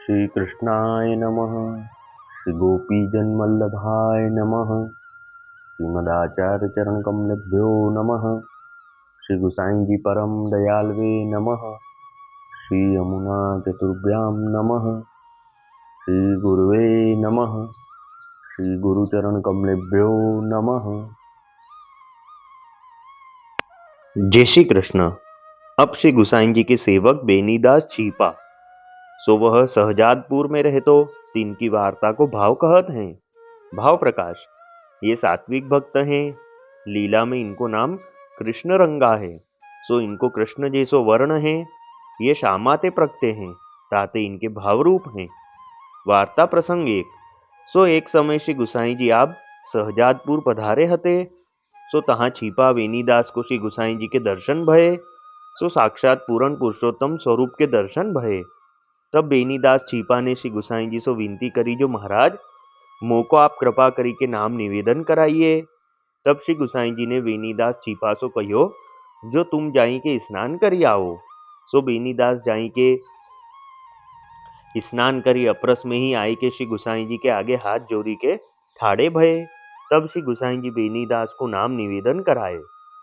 श्री कृष्णाय नमः। श्री गोपीजनवल्लभाय नमः। श्रीमदाचार्य चरण कमलेभ्यो नमः। श्री गुसाई जी परम दयालवे नमः। श्री यमुना चतुर्भ्यां नमः। श्री गुरुवे नमः। श्री गुरुचरण कमलेभ्यो नमः। जय श्री कृष्ण। अब श्री गुसाई जी के सेवक बेनीदास छिपा सो वह सहजादपुर में रहतो। तिनकी वार्ता को भाव कहत हैं। भाव प्रकाश। ये सात्विक भक्त हैं। लीला में इनको नाम कृष्ण रंगा है। सो इनको कृष्ण जैसो वर्ण है। ये श्यामाते प्रगटे हैं ताते इनके भाव रूप हैं। वार्ता प्रसंग एक। सो एक समय श्री गुसाई जी आप सहजादपुर पधारे हते। सो तहाँ छिपा वेनीदास को श्री गुसाई जी के दर्शन भये। सो साक्षात पूर्ण पुरुषोत्तम स्वरूप के दर्शन भये। तब बेनीदास छिपा ने श्री गुसाई जी से विनती करी, जो महाराज मोको आप कृपा करी के नाम निवेदन कराइए। तब श्री गुसाई जी ने बेनीदास छिपा सो कहो, जो तुम जाई के स्नान करी आओ। सो बेनीदास जाई के स्नान करी अपरस में ही आई के श्री गुसाई जी के आगे हाथ जोड़ी के ठाड़े भये। तब श्री गुसाई जी बेनीदास को नाम निवेदन कराए।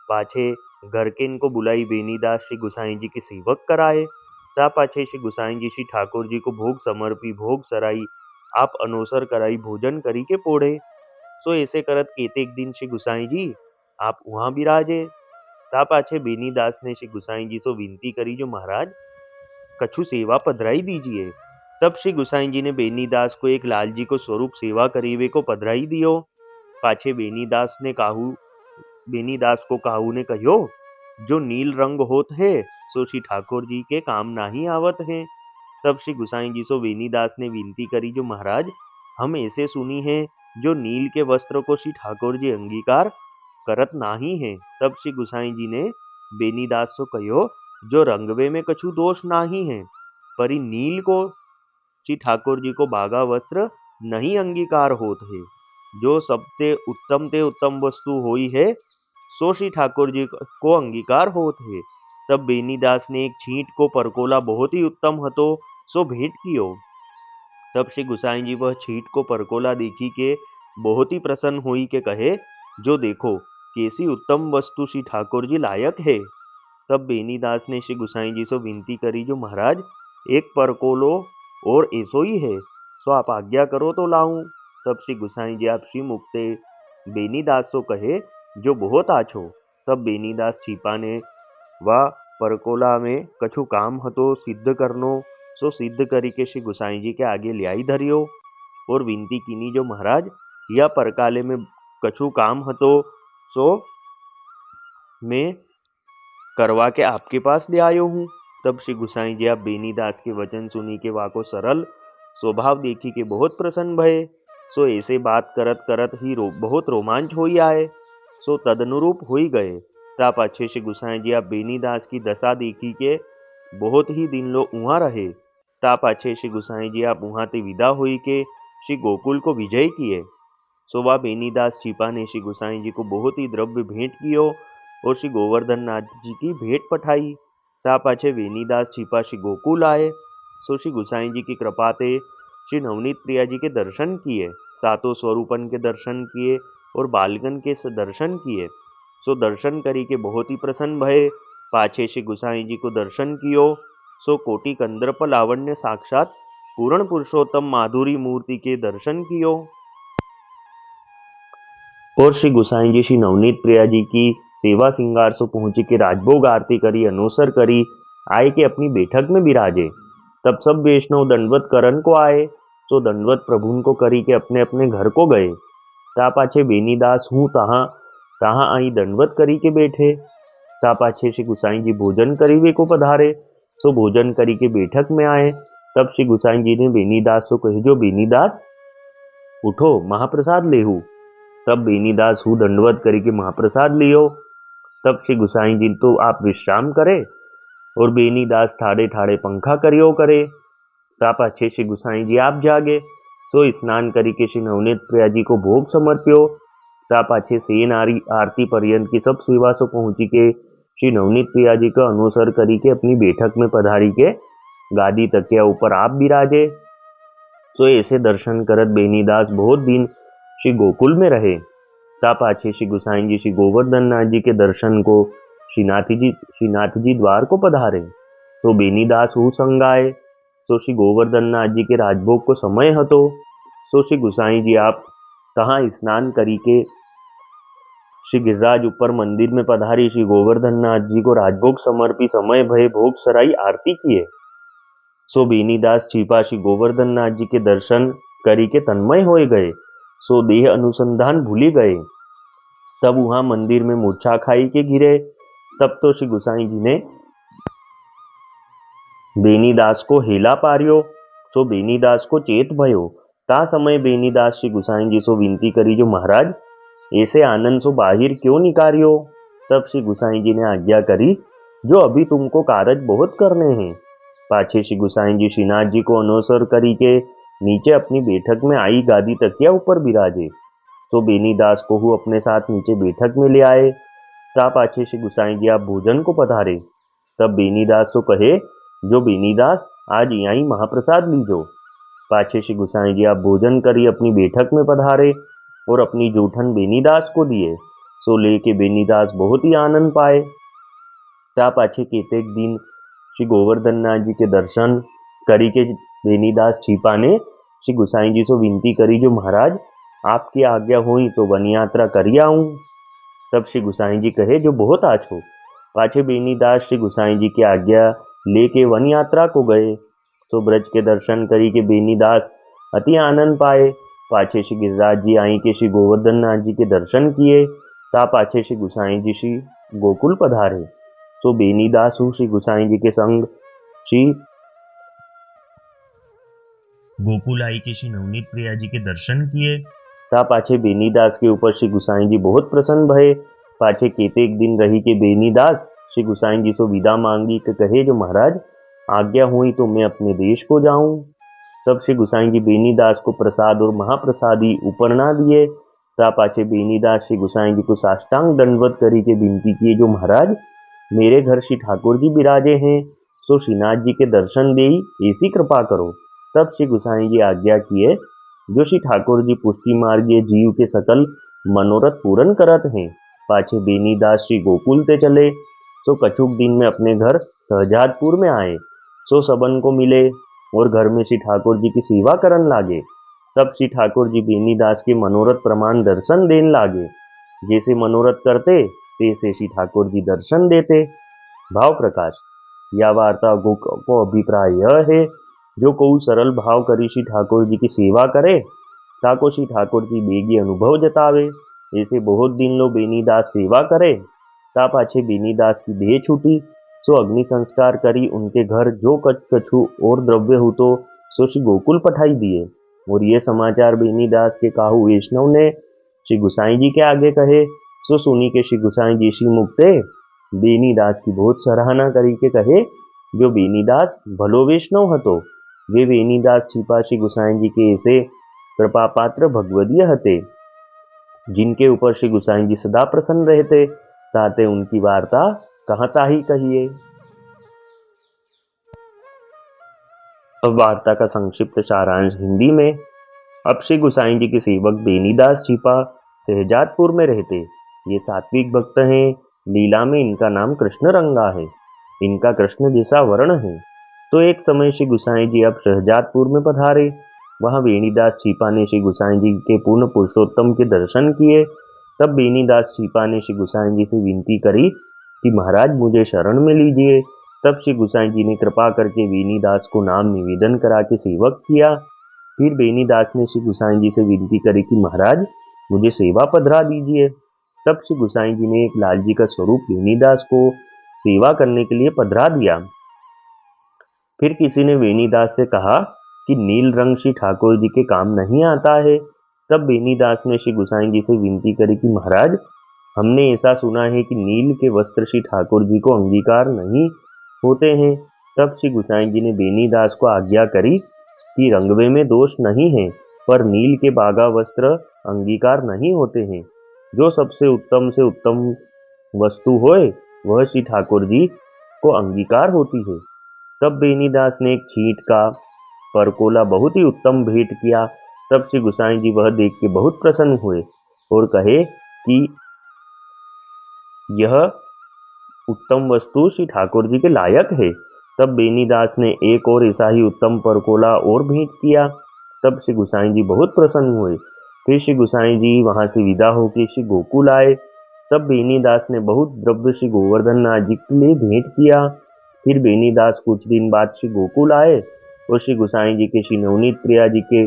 पाछे घर के इनको बुलाई बेनीदास श्री गुसाई जी के सेवक कराए। ता पाछे श्री गुसाई जी श्री ठाकुर जी को भोग समर्पी, भोग सराई, आप अनोसर कराई, भोजन करी के पोढ़े। सो ऐसे करत केतेक दिन श्री गुसाई जी आप वहां बिराजे। ता पाछे बेनीदास ने श्री गुसाई जी से विनती करी, जो महाराज कछु सेवा पधराई दीजिए। तब श्री गुसाई जी ने बेनीदास को एक लालजी को स्वरूप सेवा करीवे को पधराई दियो। पाछे बेनीदास को काहू ने कहो, जो नील रंग होत है सो श्री ठाकुर जी के काम नाही आवत है। तब श्री गुसाई जी से बेनीदास ने विनती करी, जो महाराज हम ऐसे सुनी है, जो नील के वस्त्र को श्री ठाकुर जी अंगीकार करत नाही है। तब श्री गुसाई जी ने बेनीदास से कहो, जो रंगवे में कछु दोष नाही है, परी नील को श्री ठाकुर जी को बागा वस्त्र नहीं अंगीकार होत है। जो सबते उत्तम वस्तु होई है, सो श्री ठाकुर जी को अंगीकार होत है। तब बेनीदास ने एक छींट को परकोला बहुत ही उत्तम हतो, सो भेंट कियो। तब श्री गुसाई जी वह छींट को परकोला देखी के बहुत ही प्रसन्न हुई के कहे, जो देखो कैसी उत्तम वस्तु श्री ठाकुर जी लायक है। तब बेनीदास ने श्री गुसाई जी से विनती करी, जो महाराज एक परकोलो और ऐसो ही है, सो आप आज्ञा करो तो लाऊं। तब श्री गुसाई जी आप श्री मुक्ते बेनीदास को कहे, जो बहुत आछो। तब बेनीदास छिपा ने वा परकोला में कछु काम हतो सिद्ध करनो, सो सिद्ध करी के श्री गुसाई जी के आगे ल्याई धरियो और विनती कीनी, जो महाराज या परकाले में कछु काम हतो, सो मैं करवा के आपके पास ले आयो हूँ। तब श्री गुसाई जी आप बेनीदास के वचन सुनी के वाको सरल स्वभाव देखी के बहुत प्रसन्न भये। सो ऐसे बात करत करत ही बहुत रोमांच होई आए। सो तदनुरूप होई गए। ता पाछे श्री गुसाई जी आप बेनीदास की दशा देखी के बहुत ही दिन लो उहाँ रहे। ता पाछे श्री गुसाई जी आप उहाँ ते विदा हुई के श्री गोकुल को विजय किए। सो वह बेनीदास छिपा ने श्री गुसाई जी को बहुत ही द्रव्य भेंट कियो और श्री गोवर्धन नाथ जी की भेंट पठाई। ता पाछे बेनीदास छिपा श्री गोकुल आए। सो श्री गुसाई जी की कृपा ते श्री नवनीत प्रिया जी के दर्शन किए, सातों स्वरूपन के दर्शन किए और बालगन के दर्शन किए। सो दर्शन करी के बहुत ही प्रसन्न भये। पाछे श्री गुसाई जी को दर्शन कियो। सो कोटि कंदर्प लावण्य साक्षात पूर्ण पुरुषोत्तम माधुरी मूर्ति के दर्शन कियो और श्री गुसाई जी श्री नवनीत प्रिया जी की सेवा सिंगार से पहुंची के राजभोग आरती करी, अनुसर करी, आए के अपनी बैठक में बिराजे। तब सब वैष्णव दंडवत करन को आए। सो दंडवत प्रभुन को करी के अपने अपने घर को गए। ता पाछे बेनीदास हूँ तहाँ तहाँ आई दंडवत करी के बैठे। ता पाछे श्री गुसाई जी भोजन करीवे को पधारे। सो भोजन करी के बैठक में आए। तब श्री गुसाई जी ने बेनीदास को कहे, जो बेनीदास उठो महाप्रसाद लेहू। तब बेनीदास हूँ दंडवत करी के महाप्रसाद लियो। तब श्री गुसाई जी तो आप विश्राम करे और बेनीदास ठाड़े ठाड़े पंखा करियो करे। ता पाछे श्री गुसाई जी आप जागे। सो स्नान करी के श्री नवनीत प्रिया जी को भोग समर्प्यो। ता पाछे सेन आरती पर्यंत की सब सेवा से पहुंची के श्री नवनीत प्रिया जी का अनुसर करी के अपनी बैठक में पधारी के गादी तकिया ऊपर आप बिराजे। सो ऐसे दर्शन करत बेनीदास बहुत दिन श्री गोकुल में रहे। ता पाछे श्री गुसाई जी श्री गोवर्धन नाथ जी के दर्शन को श्रीनाथ जी द्वार को पधारे। तो बेनीदास हु संगाए। सो श्री गोवर्धन नाथ जी के राजभोग को समय हतो। सो श्री गुसाई जी आप तहाँ स्नान करी के श्री गिरिराज ऊपर मंदिर में पधारी श्री गोवर्धन नाथ जी को राजभोग समर्पी समय भय भोग सराई आरती किए। सो बेनीदास छिपा श्री गोवर्धन नाथ जी के दर्शन करी के तन्मय होए गए। सो देह अनुसंधान भूली गए। तब वहां मंदिर में मूर्छा खाई के गिरे। तब तो श्री गुसाई जी ने बेनीदास को हेला पार्यो। सो बेनीदास को चेत भयो। ता समय बेनीदास श्री गुसाई जी सो विनती करी जो महाराज ऐसे आनंद सो बाहिर क्यों निकारियो। तब श्री गुसाई जी ने आज्ञा करी जो अभी तुमको कारज बहुत करने हैं। पाछे श्री गुसाई जी श्रीनाथ जी को अनुसर करी के नीचे अपनी बैठक में आई गादी तकिया ऊपर बिराजे। तो बेनीदास को हु अपने साथ नीचे बैठक में ले आए। ता पाछे श्री गुसाई जी आप भोजन को पधारे। तब बेनीदास को कहे जो बेनीदास आज यहीं महाप्रसाद लीजो। पाछे श्री गुसाई जी आप भोजन करी अपनी बैठक में पधारे और अपनी जूठन बेनीदास को दिए। सो लेके बेनीदास बहुत ही आनंद पाए। ता पाछे केतेक दिन श्री गोवर्धन नाथ जी के दर्शन करी के बेनीदास छिपा ने श्री गुसाई जी से विनती करी जो महाराज आपकी आज्ञा हुई तो वन यात्रा करी आऊं। तब श्री गुसाई जी कहे जो बहुत आछो। पाछे बेनीदास श्री गुसाई जी की आज्ञा लेके वन यात्रा को गए। तो ब्रज के दर्शन करी के बेनीदास अति आनंद पाए। पाछे श्री गिरिराज जी आई के श्री गोवर्धन नाथ जी के दर्शन किए। ता पाछे श्री गुसाई जी श्री गोकुल पधारे। तो बेनीदास हूँ श्री गुसाई जी के संग श्री गोकुल आई के श्री नवनीत प्रिया जी के दर्शन किए। ता पाछे बेनीदास के ऊपर श्री गुसाई जी बहुत प्रसन्न भये। पाछे केतेक दिन रही के बेनीदास श्री गुसाई जी से विदा मांगी के कहे जो महाराज आज्ञा हुई तो मैं अपने देश को जाऊं। तब श्री गुसाई जी बेनीदास को प्रसाद और महाप्रसादी उपरना दिए। ता पाछे बेनीदास श्री गुसाई जी को साष्टांग दंडवत करी के विनती किए जो महाराज मेरे घर श्री ठाकुर जी विराजे हैं। सो श्रीनाथ जी के दर्शन दे ऐसी कृपा करो। तब श्री गुसाई जी आज्ञा किए जो श्री ठाकुर जी पुष्टि मार्गीय जीव के सकल मनोरथ पूर्ण करत हैं। पाछे बेनीदास श्री गोकुल ते चले। सो कछुक दिन में अपने घर सहजादपुर में आए। सो सबन को मिले और घर में श्री ठाकुर जी की सेवा करन लागे। तब श्री ठाकुर जी बेनीदास के मनोरथ प्रमाण दर्शन देन लागे। जैसे मनोरथ करते तैसे श्री ठाकुर जी दर्शन देते। भाव प्रकाश या वार्ता को अभिप्राय यह है जो कोई सरल भाव करी श्री ठाकुर जी की सेवा करे ताको श्री ठाकुर जी बेगी अनुभव जतावे। ऐसे बहुत दिन लो बेनीदास सेवा करे। ता पाछे बेनीदास की देह छूटी। सो अग्नि संस्कार करी उनके घर जो कछु और द्रव्य हो तो सो श्री गोकुल पठाई दिए। और ये समाचार बेनीदास के काहू वैष्णव ने श्री गुसाई जी के आगे कहे। सो सुनी के श्री गुसाई जी श्री मुक्ते बेनीदास की बहुत सराहना करी के कहे जो बेनीदास भलो वैष्णव हतो। वे बेनीदास छिपा श्री गुसाई जी के ऐसे कृपा पात्र भगवदीय हते जिनके ऊपर श्री गुसाई जी सदा प्रसन्न रहते। ताते उनकी वार्ता कहता ही कहिए। अब वार्ता का संक्षिप्त सारांश हिंदी में। अब श्री गुसाई जी के सेवक बेनीदास छिपा सहजादपुर में रहते। ये सात्विक भक्त हैं। लीला में इनका नाम कृष्ण रंगा है। इनका कृष्ण जैसा वर्ण है। तो एक समय श्री गुसाई जी अब सहजादपुर में पधारे। वहां बेनीदास छिपा ने श्री गुसाई जी के पूर्ण पुरुषोत्तम के दर्शन किए। तब बेनीदास छिपा ने श्री गुसाई जी से विनती करी कि महाराज मुझे शरण में लीजिए। तब श्री गुसाई जी ने कृपा करके बेनीदास को नाम निवेदन करा के सेवक किया। फिर बेनीदास ने श्री गुसाई जी से विनती करी कि महाराज मुझे सेवा पधरा दीजिए। तब श्री गुसाई जी ने एक लाल जी का स्वरूप बेनीदास को सेवा करने के लिए पधरा दिया। फिर किसी ने बेनीदास से कहा कि नील रंग श्री ठाकुर जी के काम नहीं आता है। तब बेनीदास ने श्री गुसाई जी से विनती करी कि महाराज हमने ऐसा सुना है कि नील के वस्त्र श्री ठाकुर जी को अंगीकार नहीं होते हैं। तब श्री गुसाई जी ने बेनीदास को आज्ञा करी कि रंगवे में दोष नहीं है पर नील के बागा वस्त्र अंगीकार नहीं होते हैं। जो सबसे उत्तम से उत्तम वस्तु होए वह श्री ठाकुर जी को अंगीकार होती है। तब बेनीदास ने एक छींट का परकोला बहुत ही उत्तम भेंट किया। तब श्री गोसाई जी वह देख के बहुत प्रसन्न हुए और कहे कि यह उत्तम वस्तु श्री ठाकुर जी के लायक है। तब बेनीदास ने एक और ऐसा ही उत्तम परकोला और भेंट किया। तब श्री गोसाई जी बहुत प्रसन्न हुए। फिर श्री गोसाई जी वहां से विदा होकर श्री गोकुल आए। तब बेनीदास ने बहुत द्रव्य श्री गोवर्धन नाथ जी के लिए भेंट किया। फिर बेनीदास कुछ दिन बाद श्री गोकुल आए और श्री गोसाई जी के, श्री नवनीत प्रिया जी के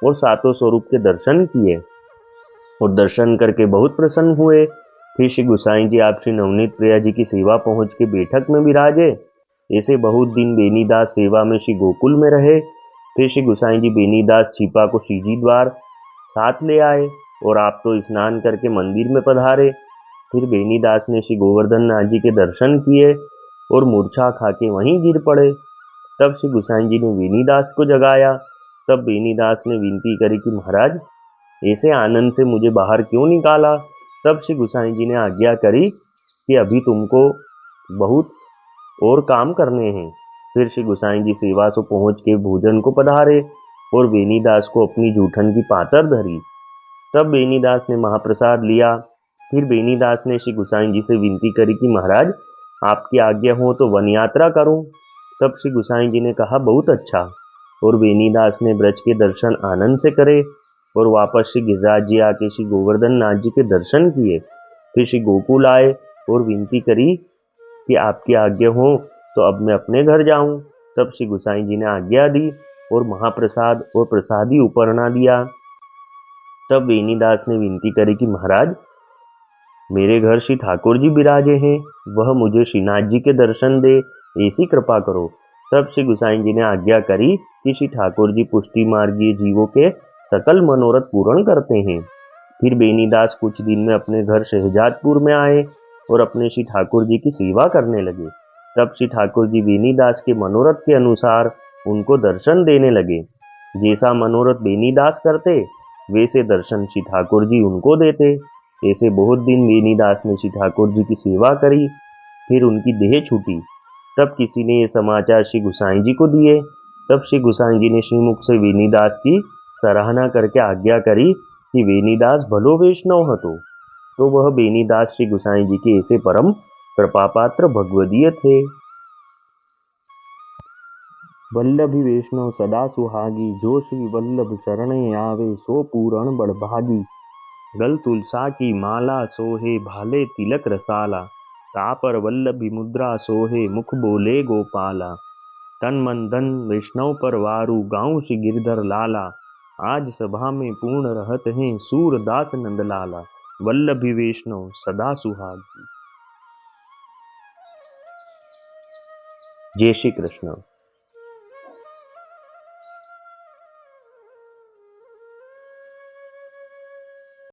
और सातों स्वरूप के दर्शन किए और दर्शन करके बहुत प्रसन्न हुए। फिर श्री गोसाई जी आप श्री नवनीत प्रिया जी की सेवा पहुंच के बैठक में विराजे। ऐसे बहुत दिन बेनीदास सेवा में श्री गोकुल में रहे। फिर श्री गोसाई जी बेनीदास छिपा को श्रीजी द्वार साथ ले आए और आप तो स्नान करके मंदिर में पधारे। फिर बेनीदास ने श्री गोवर्धन नाथ जी के दर्शन किए और मूर्छा खा के वहीं गिर पड़े। तब श्री गोसाई जी ने बेनीदास को जगाया। तब बेनीदास ने विनती करी कि महाराज ऐसे आनंद से मुझे बाहर क्यों निकाला। तब श्री गोसाई जी ने आज्ञा करी कि अभी तुमको बहुत और काम करने हैं। फिर श्री गोसाई जी सेवा से पहुंच के भोजन को पधारे और बेनीदास को अपनी जूठन की पातर धरी। तब बेनीदास ने महाप्रसाद लिया। फिर बेनीदास ने श्री गोसाई जी से विनती करी कि महाराज आपकी आज्ञा हो तो वन यात्रा करूं। तब श्री गोसाई जी ने कहा बहुत अच्छा। और बेनीदास ने ब्रज के दर्शन आनंद से करे और वापस श्री गिरिराज जी आके श्री गोवर्धन नाथ जी के दर्शन किए। फिर श्री गोकुल आए और विनती करी कि आपकी आज्ञा हो तो अब मैं अपने घर जाऊं। तब श्री गोसाई जी ने आज्ञा दी और महाप्रसाद और प्रसादी उपरना दिया। तब बेनीदास ने विनती करी कि महाराज मेरे घर श्री ठाकुर जी विराजे हैं, वह मुझे श्रीनाथ जी के दर्शन दे, ऐसी कृपा करो। तब श्री गोसाई जी ने आज्ञा करी कि श्री ठाकुर जी पुष्टि मार्गीय जीवों के सकल मनोरथ पूर्ण करते हैं। फिर बेनीदास कुछ दिन में अपने घर शहजादपुर में आए और अपने श्री ठाकुर जी की सेवा करने लगे। तब श्री ठाकुर जी बेनीदास के मनोरथ के अनुसार उनको दर्शन देने लगे। जैसा मनोरथ बेनीदास करते वैसे दर्शन श्री ठाकुर जी उनको देते। ऐसे बहुत दिन बेनीदास ने श्री ठाकुर जी की सेवा करी। फिर उनकी देह छूटी। तब किसी ने ये समाचार श्री गोसाई जी को दिए। तब श्री गोसाई जी ने श्रीमुख से बेनीदास की सराहना करके आज्ञा करी कि बेनीदास भलो वैष्णव हतो। तो वह बेनीदास श्री गोसाई जी के ऐसे परम कृपापात्र भगवदीय थे। वल्लभी वैष्णव सदा सुहागी, जो श्री वल्लभ शरणे आवे सो पूरण बड़भागी। गल तुलसा की माला सोहे भाले तिलक रसाला, तापर वल्लभी मुद्रा सोहे मुख बोले गोपाला। तन मन धन वैष्णव पर वारू गाँव श्री गिरधर लाला, आज सभा में पूर्ण रहत हैं सूरदास नंदलाला। वल्लभी वैष्णव सदा सुहागी। जय श्री कृष्ण।